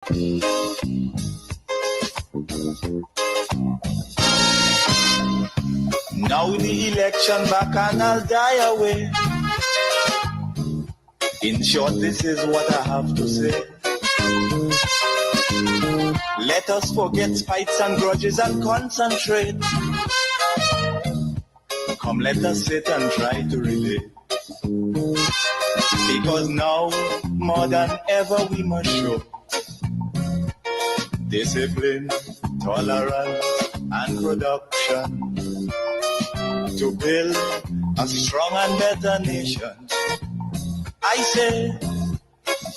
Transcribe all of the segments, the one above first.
Now the election back and I'll die away. In short, this is what I have to say. Let us forget fights and grudges and concentrate. Come, let us sit and try to relate. Because now, more than ever, we must show discipline, tolerance, and production to build a strong and better nation. I say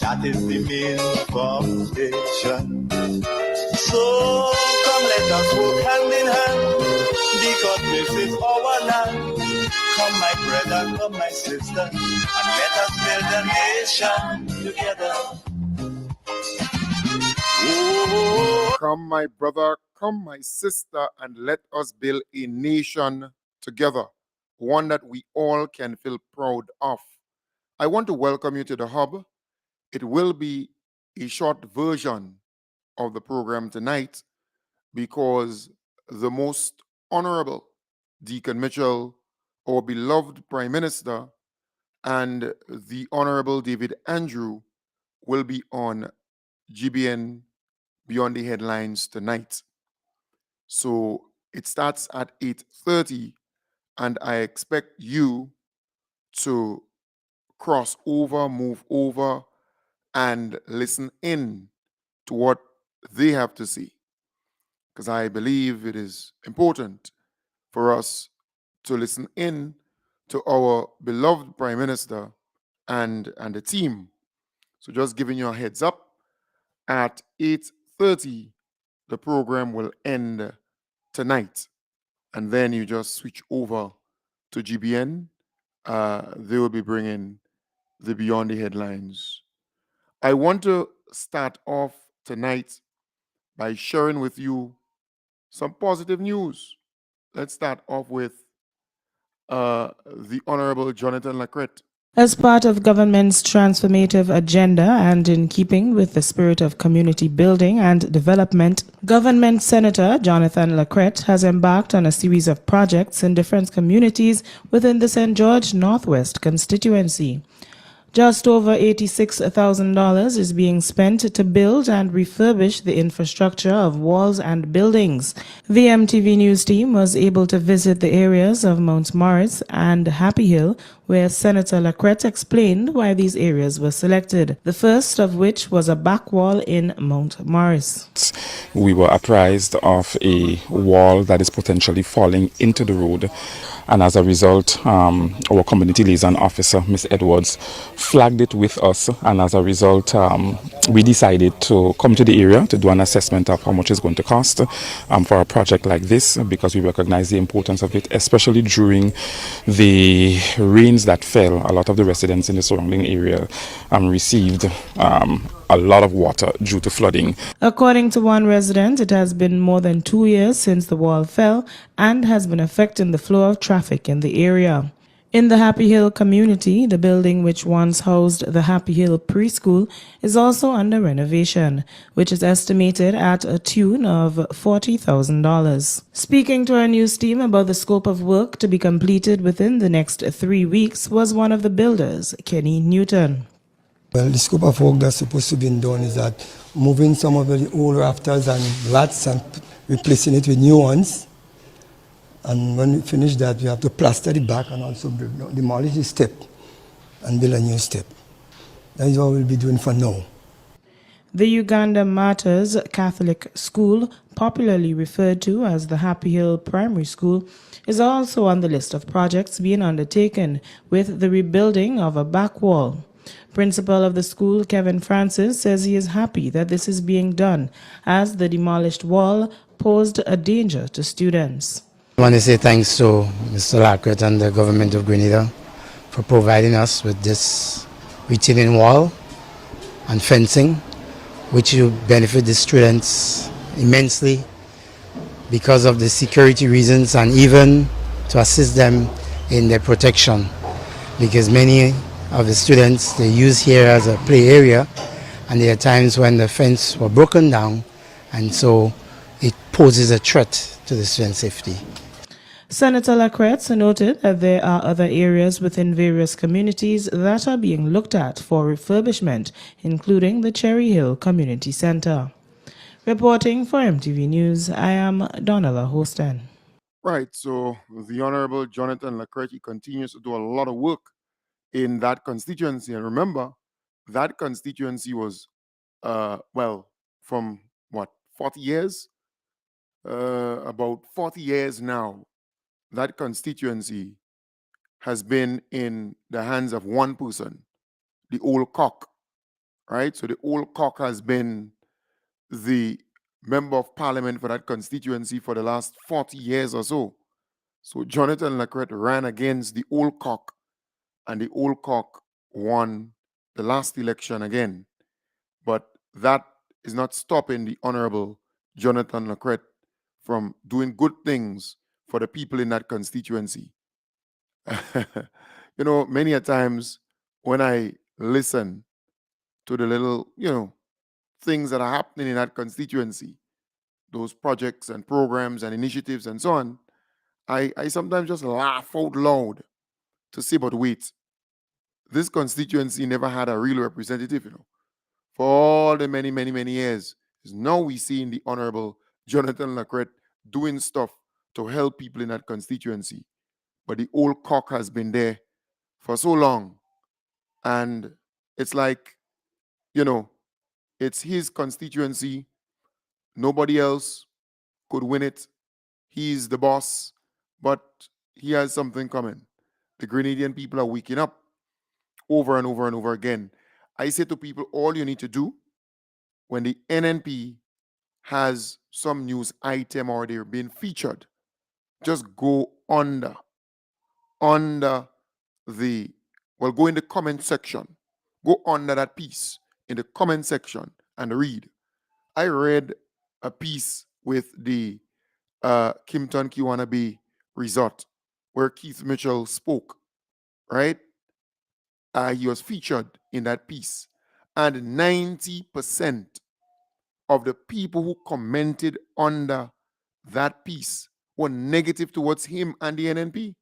that is the main foundation. So come, let us work hand in hand, because this is our land. Come, my brother, come, my sister, and let us build a nation together. Ooh. Come, my brother, come, my sister, and let us build a nation together, one that we all can feel proud of. I want to welcome you to the Hub. It will be a short version of the program tonight because the Most Honorable Deacon Mitchell, our beloved Prime Minister, and the Honorable David Andrew will be on GBN Beyond the Headlines tonight. So it starts at 8:30, and I expect you to cross over, move over, and listen in to what they have to say. Because I believe it is important for us to listen in to our beloved Prime Minister and the team. So just giving you a heads up, at 8:30, the program will end tonight. And then you just switch over to GBN. They will be bringing the Beyond the Headlines. I want to start off tonight by sharing with you some positive news. Let's start off with the Honorable Jonathan Lacrette. As part of government's transformative agenda and in keeping with the spirit of community building and development, Government Senator Jonathan Lacrette has embarked on a series of projects in different communities within the St. George Northwest constituency. Just over $86,000 is being spent to build and refurbish the infrastructure of walls and buildings. The MTV News team was able to visit the areas of Mount Morris and Happy Hill, where Senator Lacrette explained why these areas were selected, the first of which was a back wall in Mount Morris. We were apprised of a wall that is potentially falling into the road, and as a result, our community liaison officer, Ms. Edwards, flagged it with us, and as a result, we decided to come to the area to do an assessment of how much it's going to cost for a project like this, because we recognize the importance of it, especially during the rains that fell. A lot of the residents in the surrounding area received a lot of water due to flooding. According to one resident, it has been more than 2 years since the wall fell and has been affecting the flow of traffic in the area. In the Happy Hill community, the building which once housed the Happy Hill preschool is also under renovation, which is estimated at a tune of $40,000. Speaking to our news team about the scope of work to be completed within the next 3 weeks was one of the builders, Kenny Newton. Well, the scope of work that's supposed to be done is that moving some of the old rafters and lats and replacing it with new ones. And when we finish that, we have to plaster the back and also demolish the step and build a new step. That is what we'll be doing for now. The Uganda Martyrs Catholic School, popularly referred to as the Happy Hill Primary School, is also on the list of projects being undertaken with the rebuilding of a back wall. Principal of the school, Kevin Francis, says he is happy that this is being done as the demolished wall posed a danger to students. I want to say thanks to Mr. Lacrette and the government of Grenada for providing us with this retaining wall and fencing, which will benefit the students immensely because of the security reasons and even to assist them in their protection, because many of the students, they use here as a play area, And there are times when the fence were broken down, and so it poses a threat to the student safety. Senator Lacrette noted that there are other areas within various communities that are being looked at for refurbishment, including the Cherry Hill Community Center. Reporting for MTV News, I am Donella Hostin. Right, so the Honorable Jonathan Lacrette continues to do a lot of work in that constituency. And remember, that constituency was, from what, 40 years? About 40 years now, that constituency has been in the hands of one person, the old cock, right? So the old cock has been the member of parliament for that constituency for the last 40 years or so. So Jonathan Lacrette ran against the old cock, and the old cock won the last election again. But that is not stopping the Honorable Jonathan Lacrette from doing good things for the people in that constituency. Many a times when I listen to the little, things that are happening in that constituency, those projects and programs and initiatives and so on, I sometimes just laugh out loud to say, but wait, this constituency never had a real representative, for all the many, many, many years. Now we see the Honorable Jonathan Lacrette doing stuff to help people in that constituency. But the old cock has been there for so long. And it's like, it's his constituency. Nobody else could win it. He's the boss, but he has something coming. The Grenadian people are waking up over and over and over again. I say to people, all you need to do when the NNP has some news item or they're being featured, just go under the, go in the comment section. Go under that piece in the comment section and read. I read a piece with the Kimpton Kiwana Bay Resort where Keith Mitchell spoke, right? He was featured in that piece. And 90% of the people who commented under that piece were negative towards him and the NNP.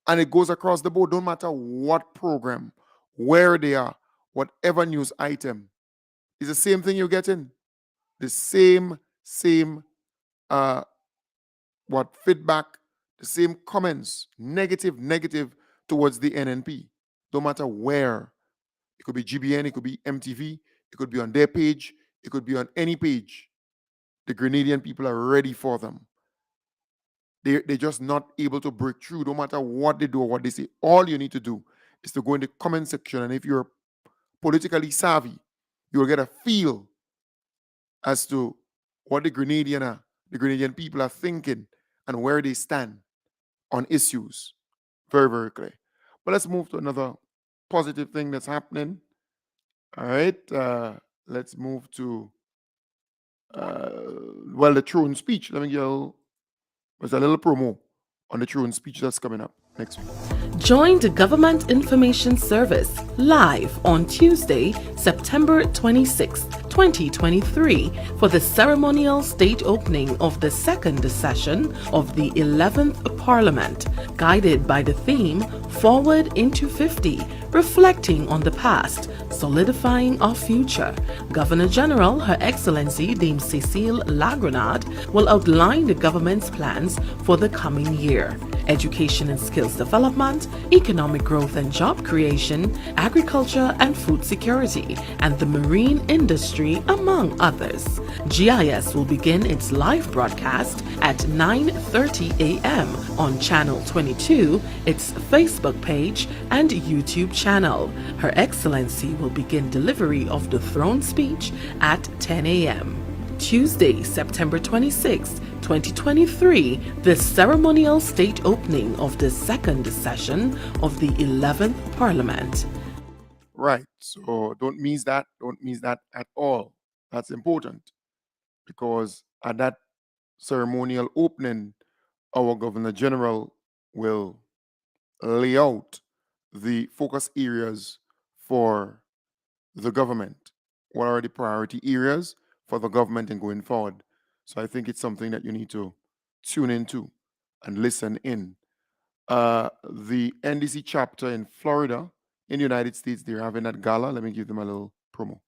And it goes across the board, don't matter what program, where they are, whatever news item. It's the same thing you're getting. The same feedback, the same comments, negative towards the NNP. Don't matter where. It could be GBN, it could be MTV, it could be on their page, it could be on any page. The Grenadian people are ready for them. They're just not able to break through, no matter what they do or what they say. All you need to do is to go in the comment section, and if you're politically savvy, you'll get a feel as to what the Grenadian people are thinking and where they stand on issues. Very, very clear. But let's move to another positive thing that's happening. All right. Let's move to, the throne speech. Let me get there's a little promo on the throne speech that's coming up next week. Join the Government Information Service live on Tuesday, September 26, 2023 for the ceremonial state opening of the second session of the 11th Parliament, guided by the theme Forward into 50, reflecting on the past, solidifying our future. Governor General Her Excellency Dame Cecile Lagrenade will outline the government's plans for the coming year. Education and skills development, economic growth and job creation, agriculture and food security, and the marine industry, among others. GIS will begin its live broadcast at 9:30 a.m. on Channel 22, its Facebook page and YouTube channel. Her Excellency will begin delivery of the throne speech at 10 a.m. Tuesday, September 26, 2023, the ceremonial state opening of the second session of the 11th Parliament. Right. So don't miss that. Don't miss that at all. That's important because at that ceremonial opening, our Governor General will lay out the focus areas for the government, what are the priority areas for the government in going forward. So I think it's something that you need to tune into and listen in. The NDC chapter in Florida, in the United States, they're having that gala. Let me give them a little promo.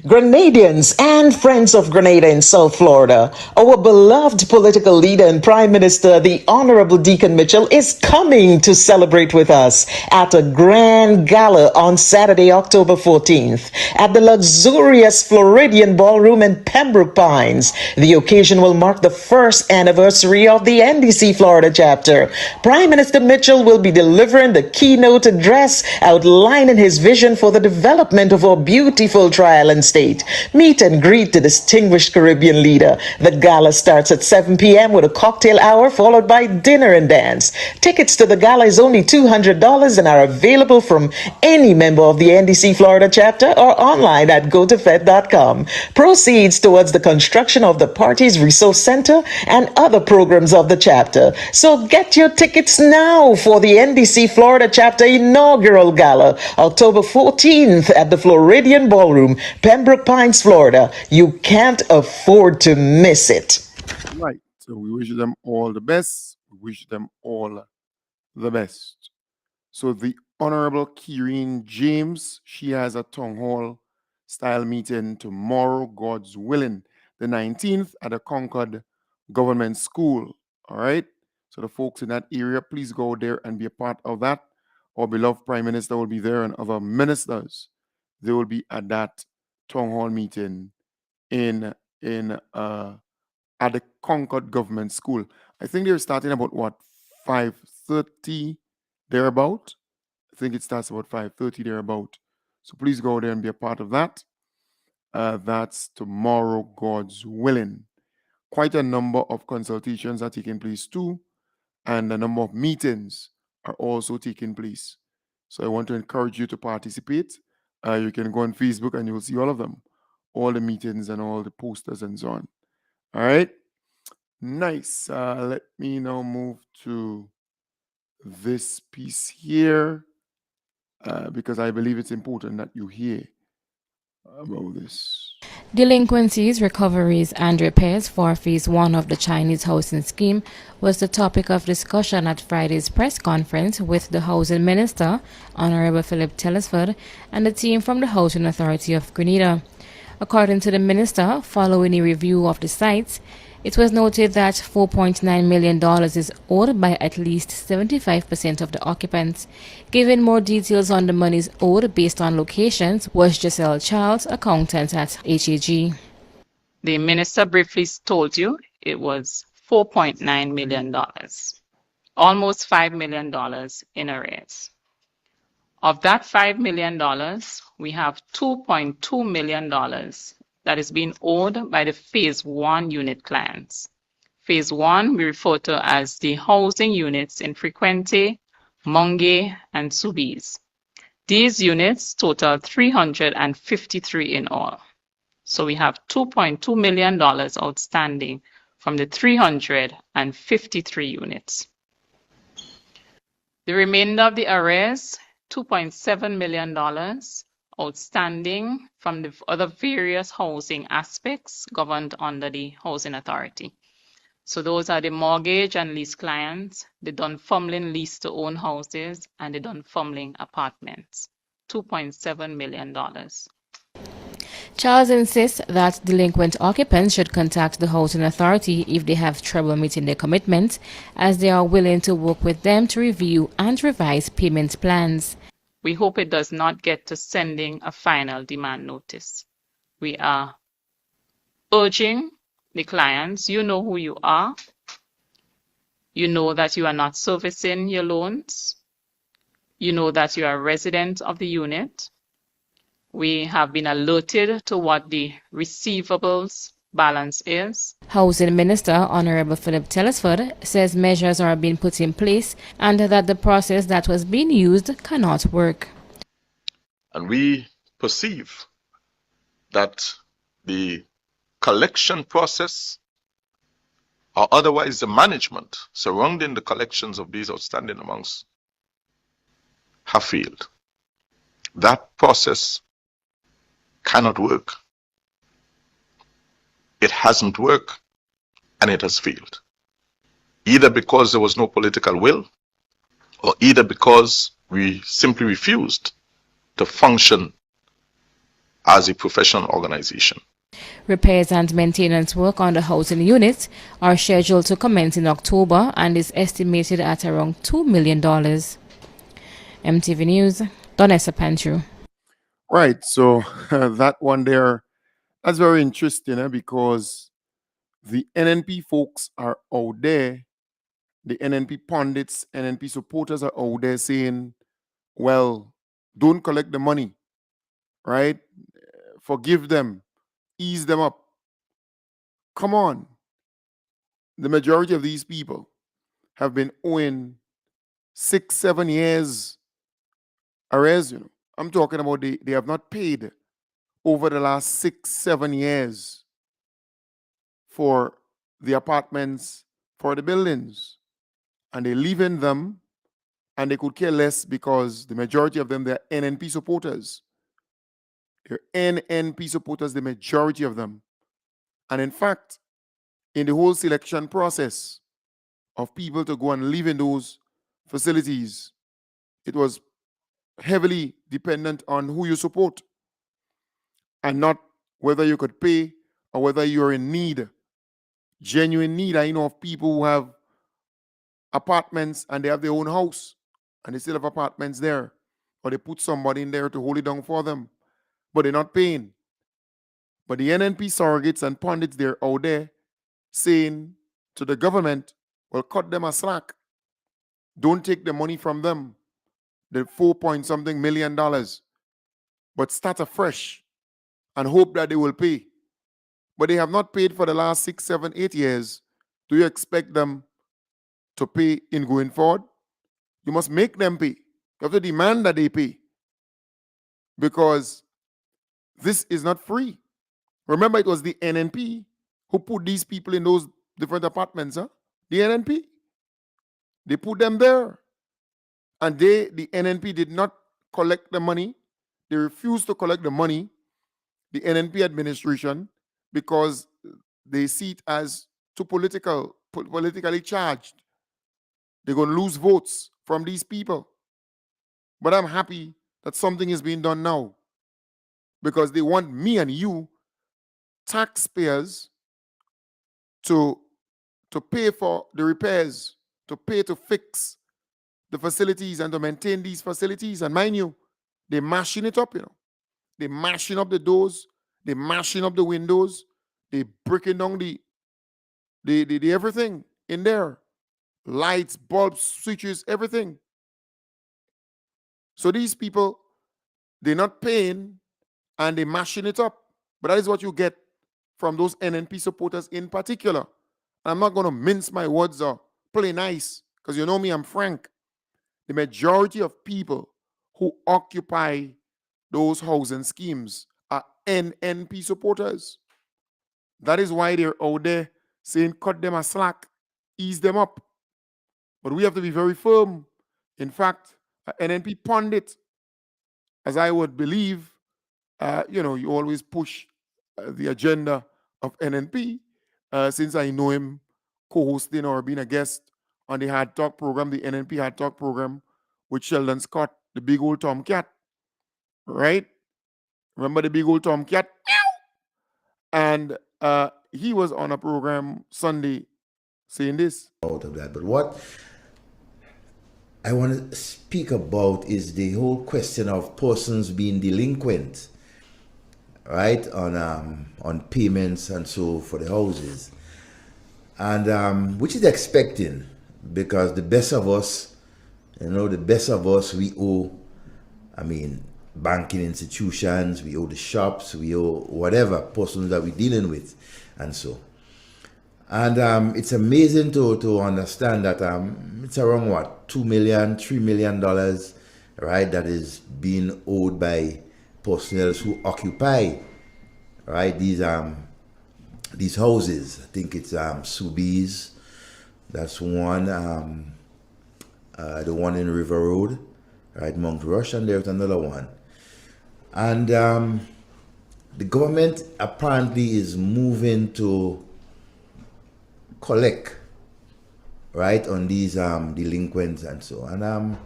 Grenadians and friends of Grenada in South Florida, our beloved political leader and Prime Minister, the Honorable Deacon Mitchell, is coming to celebrate with us at a grand gala on Saturday, October 14th at the luxurious Floridian Ballroom in Pembroke Pines. The occasion will mark the first anniversary of the NDC Florida chapter. Prime Minister Mitchell will be delivering the keynote address outlining his vision for the development of our beautiful tri-island state. Meet and greet the distinguished Caribbean leader. The gala starts at 7 p.m. with a cocktail hour followed by dinner and dance. Tickets to the gala is only $200 and are available from any member of the NDC Florida chapter or online at gotofed.com. Proceeds towards the construction of the party's resource center and other programs of the chapter. So get your tickets now for the NDC Florida chapter inaugural gala, October 14th at the Floridian Ballroom, Pembroke Pines, Florida. You can't afford to miss it. Right. So we wish them all the best. We wish them all the best. So the Honorable Kyrene James, she has a town hall style meeting tomorrow, God's willing, the 19th at the Concord Government School. All right. So the folks in that area, please go there and be a part of that. Our beloved Prime Minister will be there and other ministers. They will be at that town hall meeting at the Concord Government School. I think they're starting about what, 5:30 thereabout. I think it starts about 5:30 thereabout. So please go there and be a part of that. That's tomorrow, God's willing. Quite a number of consultations are taking place too, and a number of meetings are also taking place. So I want to encourage you to participate. You can go on Facebook and you'll see all of them, all the meetings and all the posters and so on. All right. Nice. Let me now move to this piece here because I believe it's important that you hear about this. Delinquencies, recoveries, and repairs for Phase 1 of the Chinese housing scheme was the topic of discussion at Friday's press conference with the Housing Minister, Honorable Philip Telesford, and the team from the Housing Authority of Grenada. According to the Minister, following a review of the sites, it was noted that $4.9 million is owed by at least 75% of the occupants. Giving more details on the monies owed based on locations was Giselle Charles, accountant at HAG. The minister briefly told you it was $4.9 million, almost $5 million in arrears. Of that $5 million, we have $2.2 million that is being owed by the Phase 1 unit clients. Phase 1 we refer to as the housing units in Frequente, Monge, and Soubise. These units total 353 in all. So we have $2.2 million outstanding from the 353 units. The remainder of the arrears, $2.7 million outstanding from the other various housing aspects governed under the Housing Authority. So those are the mortgage and lease clients, the Dunfermline lease to own houses, and the Dunfermline apartments. $2.7 million. Charles insists that delinquent occupants should contact the Housing Authority if they have trouble meeting their commitments, as they are willing to work with them to review and revise payment plans. We hope it does not get to sending a final demand notice. We are urging the clients, you know who you are. You know that you are not servicing your loans. You know that you are a resident of the unit. We have been alerted to what the receivables balance is. Housing Minister Honorable Philip Telesford says measures are being put in place and that the process that was being used cannot work. And we perceive that the collection process or otherwise the management surrounding the collections of these outstanding amounts have failed. That process cannot work. It hasn't worked, and it has failed. Either because there was no political will, or either because we simply refused to function as a professional organization. Repairs and maintenance work on the housing units are scheduled to commence in October and is estimated at around $2 million. MTV News, Donessa Pantru. Right. So that one there, that's very interesting because the NNP folks are out there. The NNP pundits, NNP supporters are out there saying, well, don't collect the money, right? Forgive them, ease them up. Come on. The majority of these people have been owing 6-7 years arrears. I'm talking about they have not paid over the last 6-7 years for the apartments, for the buildings. And they live in them, and they could care less because the majority of them, they're NNP supporters. They're NNP supporters, the majority of them. And in fact, in the whole selection process of people to go and live in those facilities, it was heavily dependent on who you support and not whether you could pay or whether you're in need, genuine need. I know of people who have apartments and they have their own house and they still have apartments there, or they put somebody in there to hold it down for them, but they're not paying. But the NNP surrogates and pundits, they're out there saying to the government, well, cut them a slack. Don't take the money from them, the $4-point-something million, but start afresh and hope that they will pay. But they have not paid for the last 6, 7, 8 years. Do you expect them to pay in going forward? You must make them pay. You have to demand that they pay, because this is not free. Remember, it was the NNP who put these people in those different apartments. The NNP. They put them there. And the NNP did not collect the money. They refused to collect the money, the NNP administration, because they see it as too politically charged. They're going to lose votes from these people. But I'm happy that something is being done now, because they want me and you, taxpayers, to pay for the repairs, to pay to fix the facilities and to maintain these facilities. And mind you, they're mashing it up, They're mashing up the doors, they're mashing up the windows, they're breaking down the everything in there. Lights, bulbs, switches, everything. So these people, they're not paying and they're mashing it up. But that is what you get from those NNP supporters in particular. I'm not going to mince my words or play nice, because you know me, I'm frank. The majority of people who occupy those housing schemes are NNP supporters. That is why they're out there saying cut them a slack, ease them up. But we have to be very firm. In fact, NNP pundit, as I would believe, you always push the agenda of NNP, since I know him co-hosting or being a guest on the Hard Talk program, the NNP Hard Talk program with Sheldon Scott, the big old tomcat, right? Remember the big old tomcat? And he was on a program Sunday saying this. Out of that. But what I want to speak about is the whole question of persons being delinquent, right, on payments and so for the houses, and which is expecting, because the best of us, we owe, banking institutions, we owe the shops, we owe whatever persons that we're dealing with, and so. And it's amazing to understand that it's around $2 million, $3 million, right, that is being owed by personnel who occupy, right, these houses. I think it's Subies, that's one, the one in River Road, right, Mount Rush, and there's another one. And the government apparently is moving to collect, right, on these delinquents and so. And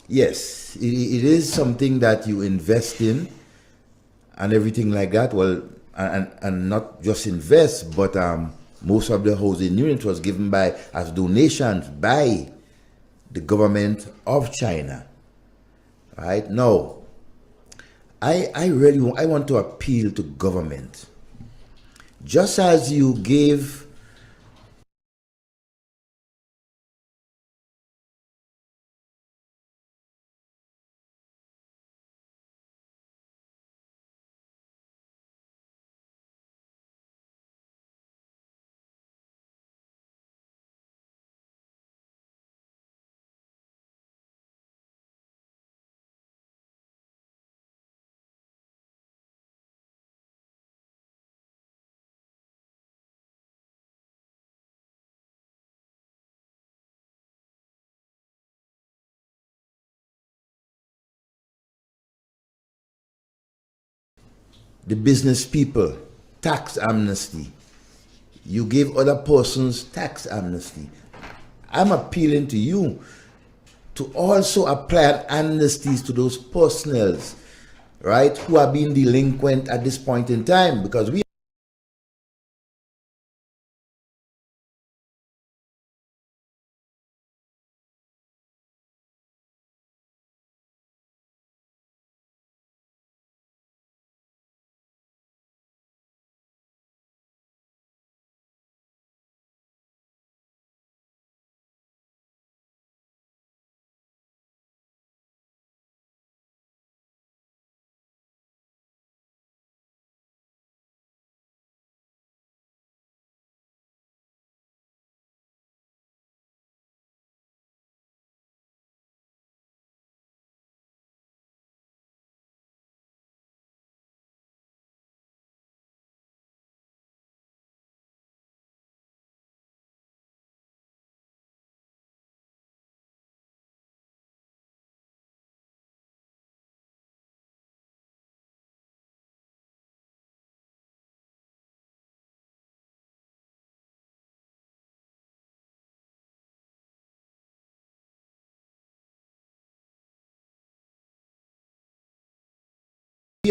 yes, it is something that you invest in and everything like that. Well, and not just invest, but most of the housing units was given by as donations by the government of China. Right now, I want to appeal to government. Just as you gave the business people tax amnesty, you gave other persons tax amnesty. I'm appealing to you to also apply amnesties to those personnels, right, who are being delinquent at this point in time, because we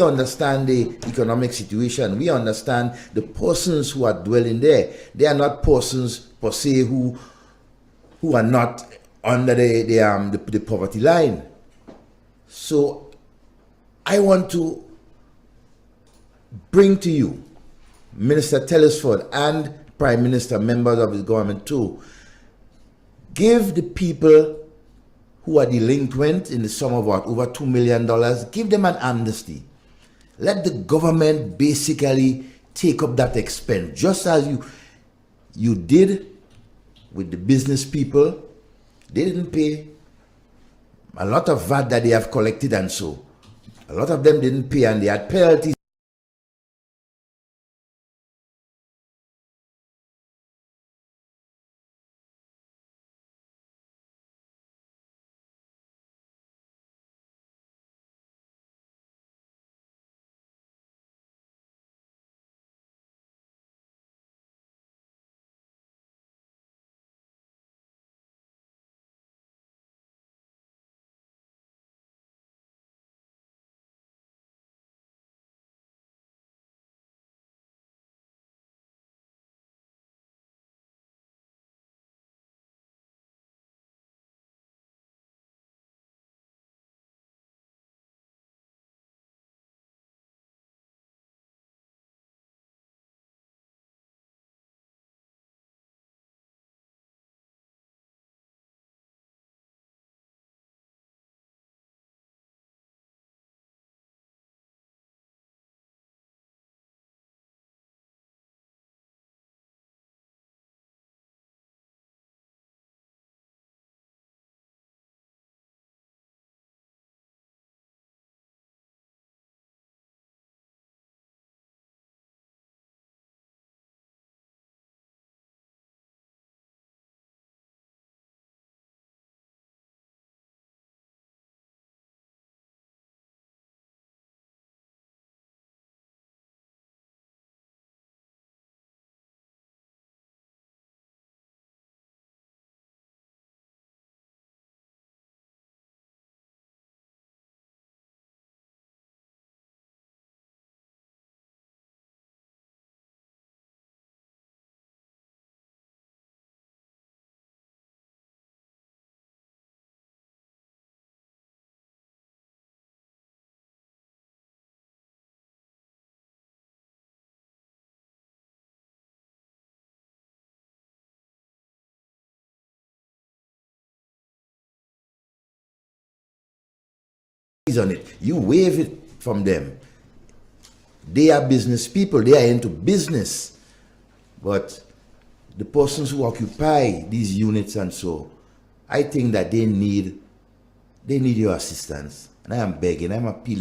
understand the economic situation. We understand the persons who are dwelling there. They are not persons per se who are not under the poverty line. So I want to bring to you Minister Telesford and Prime Minister, members of his government too, give the people who are delinquent in the sum of what, over $2 million, give them an amnesty. Let the government basically take up that expense, just as you did with the business people. They didn't pay a lot of VAT that they have collected, and so a lot of them didn't pay, and they had penalties. on it. You waive it from them. They are business people. They are into business. But the persons who occupy these units and so, I think that they need your assistance. And I am begging, I'm appealing.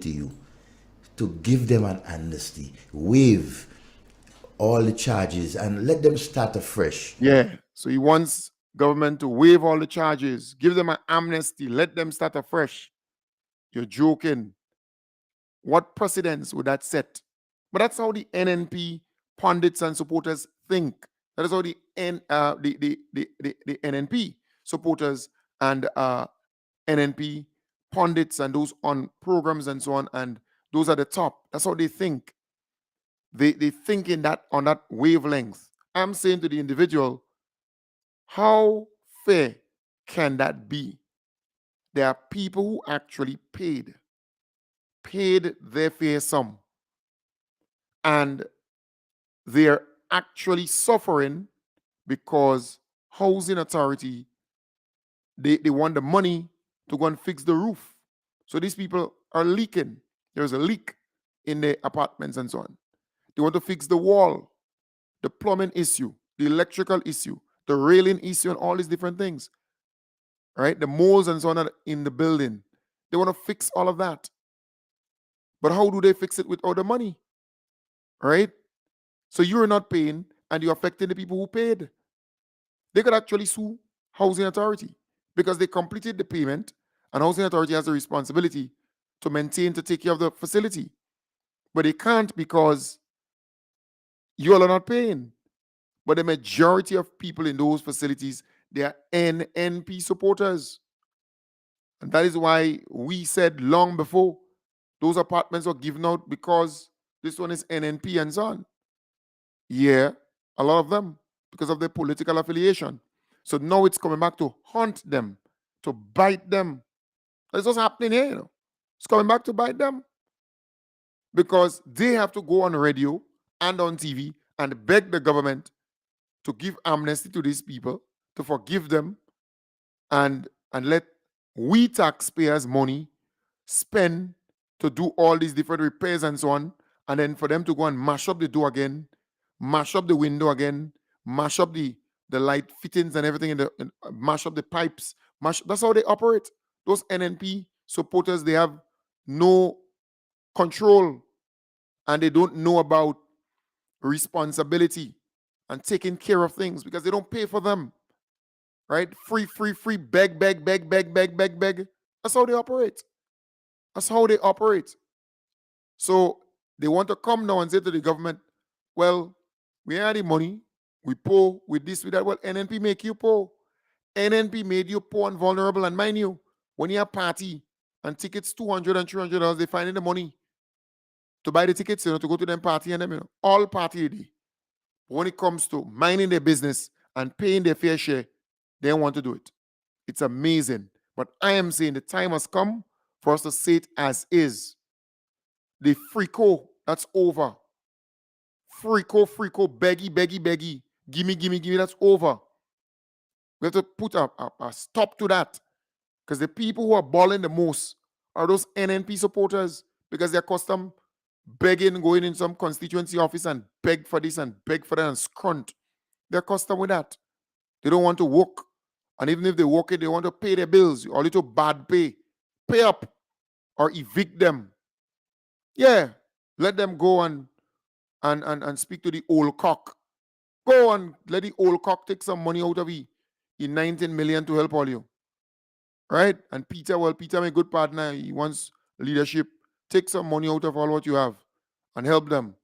To you to give them an amnesty, waive all the charges, and let them start afresh. Yeah. So he wants government to waive all the charges, give them an amnesty, let them start afresh. You're joking. What precedence would that set? But that's how the NNP pundits and supporters think. That is how the NNP supporters and NNP pundits and those on programs and so on, and those at the top, that's how they think. They think in that, on that wavelength. I'm saying to the individual, how fair can that be? There are people who actually paid their fair sum, and they're actually suffering because housing authority, they want the money to go and fix the roof. So these people are leaking. There's a leak in their apartments and so on. They want to fix the wall, the plumbing issue, the electrical issue, the railing issue, and all these different things. Right? The moles and so on in the building. They want to fix all of that. But how do they fix it without the money? Right? So you're not paying and you're affecting the people who paid. They could actually sue housing authority because they completed the payment, and housing authority has the responsibility to maintain, to take care of the facility. But they can't because you all are not paying. But the majority of people in those facilities, they are NNP supporters. And that is why we said long before those apartments were given out, because this one is NNP and so on. Yeah, a lot of them, because of their political affiliation. So now it's coming back to haunt them, to bite them. That's what's happening here, you know. It's coming back to bite them. Because they have to go on radio and on TV and beg the government to give amnesty to these people, to forgive them, and let we taxpayers' money spend to do all these different repairs and so on, and then for them to go and mash up the door again, mash up the window again, mash up the light fittings and everything, mash up the pipes. That's how they operate. Those NNP supporters, they have no control, and they don't know about responsibility and taking care of things because they don't pay for them. Right? Free, beg. That's how they operate. That's how they operate. So they want to come now and say to the government, well, we had the money, we poor with this, with that. Well, NNP make you poor. NNP made you poor and vulnerable. And mind you, when you have party and tickets $200 and $300, they find the money to buy the tickets, you know, to go to them party and them, you know, all party day. But when it comes to minding their business and paying their fair share, they don't want to do it. It's amazing. But I am saying the time has come for us to say it as is. The frico, that's over. Frico, beggy, gimme, that's over. We have to put a stop to that. Because the people who are balling the most are those NNP supporters, because they're accustomed begging, going in some constituency office and beg for this and beg for that and scrunt. They're accustomed with that. They don't want to work. And even if they work it, they want to pay their bills, or little bad pay. Pay up or evict them. Yeah. Let them go and speak to the old cock. Go and let the old cock take some money out of he 19 million to help all you. Right? And Peter, well, Peter, my good partner, he wants leadership. Take some money out of all what you have and help them.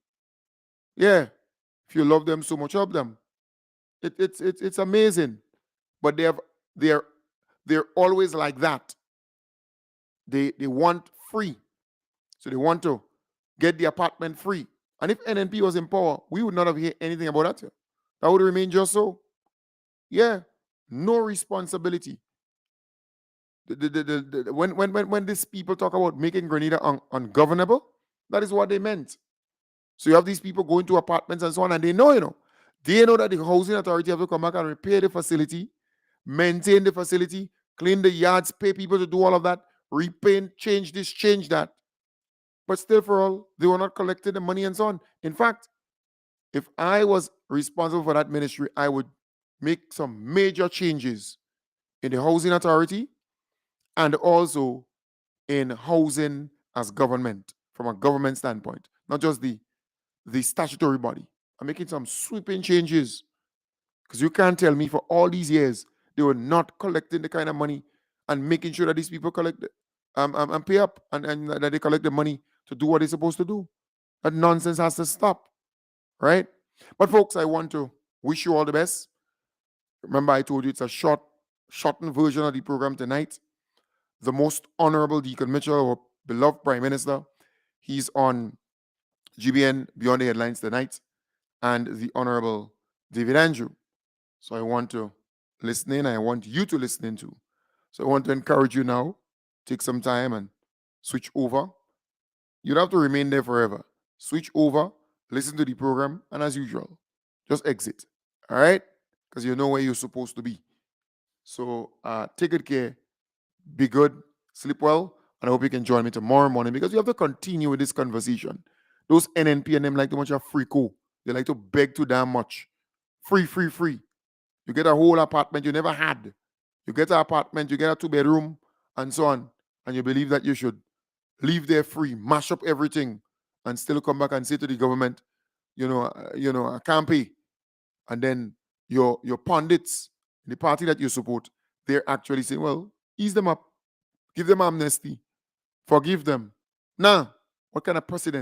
Yeah. If you love them so much, help them. It's amazing. But they're always like that. They want free. So they want to get the apartment free. And if NNP was in power, we would not have heard anything about that here. That would remain just so. Yeah. No responsibility. When these people talk about making Grenada ungovernable, that is what they meant. So you have these people going to apartments and so on, and they know that the housing authority have to come back and repair the facility, maintain the facility, clean the yards, pay people to do all of that, repaint, change this, change that. But still, for all, they were not collecting the money and so on. In fact, if I was responsible for that ministry, I would make some major changes in the housing authority and also in housing as government, from a government standpoint, not just the statutory body. I'm making some sweeping changes, because you can't tell me for all these years they were not collecting the kind of money and making sure that these people collect and pay up and that they collect the money to do what they're supposed to do. That nonsense has to stop, right? But folks, I want to wish you all the best. Remember, I told you it's a shortened version of the program tonight. The Most Honorable Deacon Mitchell, our beloved Prime Minister, he's on GBN Beyond the Headlines tonight, and the Honorable David Andrew. So I want to listen in. I want you to listen in too. So I want to encourage you now, take some time and switch over. You don't have to remain there forever. Switch over, listen to the program, and as usual, just exit. All right? Because you know where you're supposed to be. So take good care, be good, sleep well, and I hope you can join me tomorrow morning, because you have to continue with this conversation. Those NNP and them like too much of free co. They like to beg too damn much. Free, free, free. You get a whole apartment you never had. You get an apartment, you get a 2-bedroom, and so on. And you believe that you should leave there free, mash up everything, and still come back and say to the government, I can't pay. And then your pundits, the party that you support, they're actually saying, well, ease them up, give them amnesty, forgive them. Now, what kind of precedent